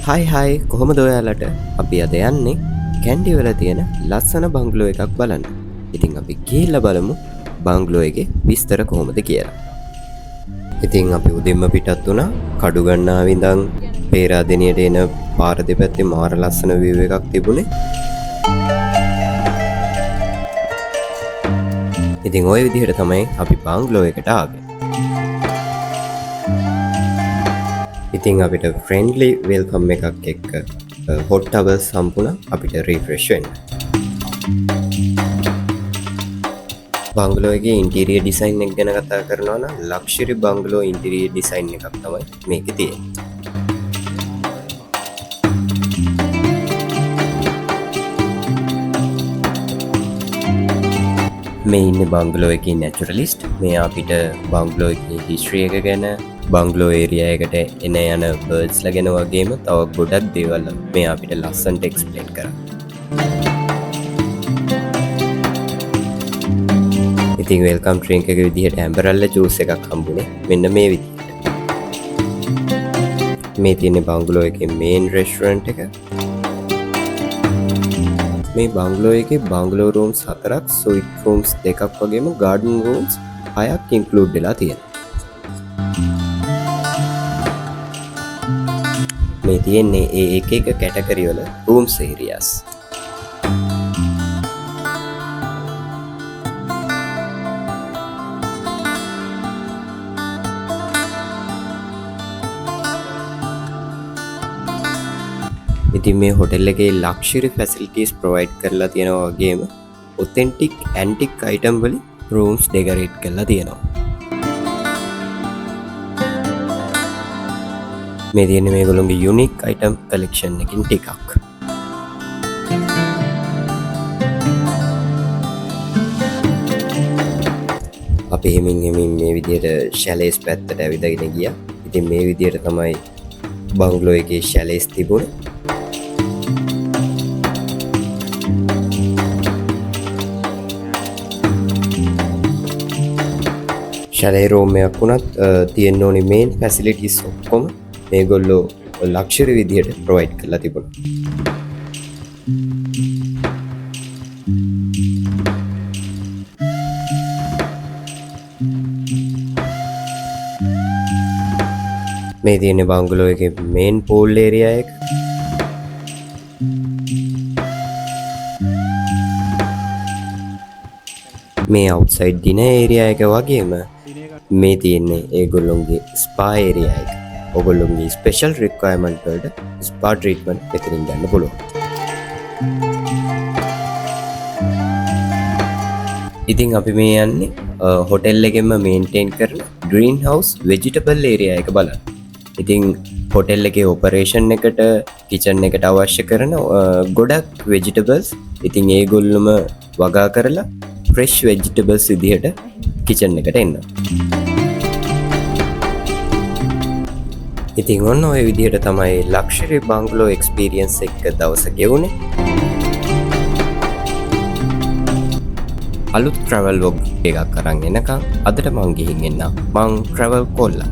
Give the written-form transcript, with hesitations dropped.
හයි කොහොමද ඔයාලට අපි අද යන්නේ කැන්ඩි වල තියෙන ලස්සන බංගලෝ එකක් බලන්න. ඉතින් අපි ගිහිල්ලා බලමු බංගලෝ එකේ විස්තර කොහොමද කියලා. ඉතින් අපි උදෙන්ම පිටත් වුණා. කඩුගන්නාව ඉඳන් පේරාදෙනියට එන පාර දෙපැත්තේ මාර ලස්සන view එකක් තිබුණේ. ඉතින් ওই විදිහට තමයි අපි බංගලෝ එකට ආවේ. ඉතින් අපිට ෆ්‍රෙන්ඩ්ලි වෙල්කම් එකක් එක්ක හොට් ටවර්ස් සම්පූර්ණ අපිට රිෆ්‍රෙෂ් වෙන්න. බංගලෝ එකේ ඉන්ටීරියර් ඩිසයින් එක ගැන කතා කරනවා නම් ලක්ෂරි බංගලෝ ඉන්ටීරියර් ඩිසයින් එකක් තමයි මේකේ තියෙන්නේ. මේ ඉන්නේ බංගලෝ එකේ නැචරලිස්ට්. මෙයා අපිට බංගලෝ එකේ හිස්ටරි එක ගැන, බංගලෝ ඒරියා එකට එන යන බර්ඩ්ස්ලා ගැන වගේම තව ගොඩක් දේවල් මෙයා අපිට ලස්සනට එක්ස්ප්ලেইন කරා. ඉතින් වෙල්කම් ඩ්‍රින්ක් එක විදිහට ඇම්බරල්ලා ජූස් එකක් හම්බුනේ මෙන්න මේ විදිහට. මේ තියෙන්නේ බංගලෝ එකේ මේන් රෙස්ටොරන්ට් එක. මේ බංගලෝ එකේ බංගලෝ රූම්ස් 4ක්, ස්වීට් රූම්ස් 2ක් වගේම ගාඩන් රූම්ස් 6ක් ඉන්ක්ලූඩ් වෙලා තියෙනවා. මේ තියෙන්නේ ඒ එක කැටගරි වල රූම්ස් ඒරියාස්. ඉතින් මේ හොටෙල් එකේ ලක්ෂරි ෆැසිලිටීස් ප්‍රොවයිඩ් කරලා තියෙනවා වගේම ඔතෙන්ටික් ඇන්ටික් අයිටම් වලින් රූම්ස් ඩෙකරේට් කරලා තියෙනවා. මේ තියෙන්නේ මේගොල්ලෝගේ යුනික් අයිටම් කලෙක්ෂන් එකකින් ටිකක්. අපි හිමින් මේ විදිහට ෂැලේස් පැත්තට ඇවිදගෙන ගියා. ඉතින් මේ විදිහට තමයි බංගලෝ එකේ ෂැලේස් තිබුණේ. ෂැලේ රූම් එකක් වුණත් තියෙන්න ඕනි මේන් ෆැසිලිටිස් ඔක්කොම මේගොල්ලෝ ලක්ෂරි විදිහට ප්‍රොවයිඩ් කරලා තිබුණා. මේ තියෙන්නේ බංගලෝ එකේ මේන් පූල් ඒරියා එක. මේ අවුට්සයිඩ් ඩිනර් ඒරියා එක වගේම මේ තියෙන්නේ ඒගොල්ලොන්ගේ ස්පා ඒරියා එක. ඔයගොල්ලොන්ගේ ස්පෙෂල් රික්වයර්මන්ට් වලට ස්පා ට්‍රීට්මන්ට් මෙතනින් ගන්න පුළුවන්. ඉතින් අපි මේ යන්නේ හොටෙල් එකෙන්ම මේන්ටේන් කරන ග්‍රීන් හවුස් වෙජිටබල් ඒරියා එක බලන්න. ඉතින් හොටෙල් එකේ ඔපරේෂන් එකට කිචන් එකට අවශ්‍ය කරන ගොඩක් වෙජිටබල්ස් ඉතින් ඒගොල්ලොම වගා කරලා ෆ්‍රෙෂ් වෙජිටබල්ස් විදිහට කිචන් එකට එන්න. ඉතින් ඔන්න ඔය විදිහට තමයි ලක්ෂරි බංගලෝ එක්ස්පීරියන්ස් එක දවස ගෙවුනේ. අලුත් ට්‍රැවල් වොග් එකක් අරන් එනකම් අදට මං ගිහින් එන්නම්. මං ට්‍රැවල් කොල්ලා.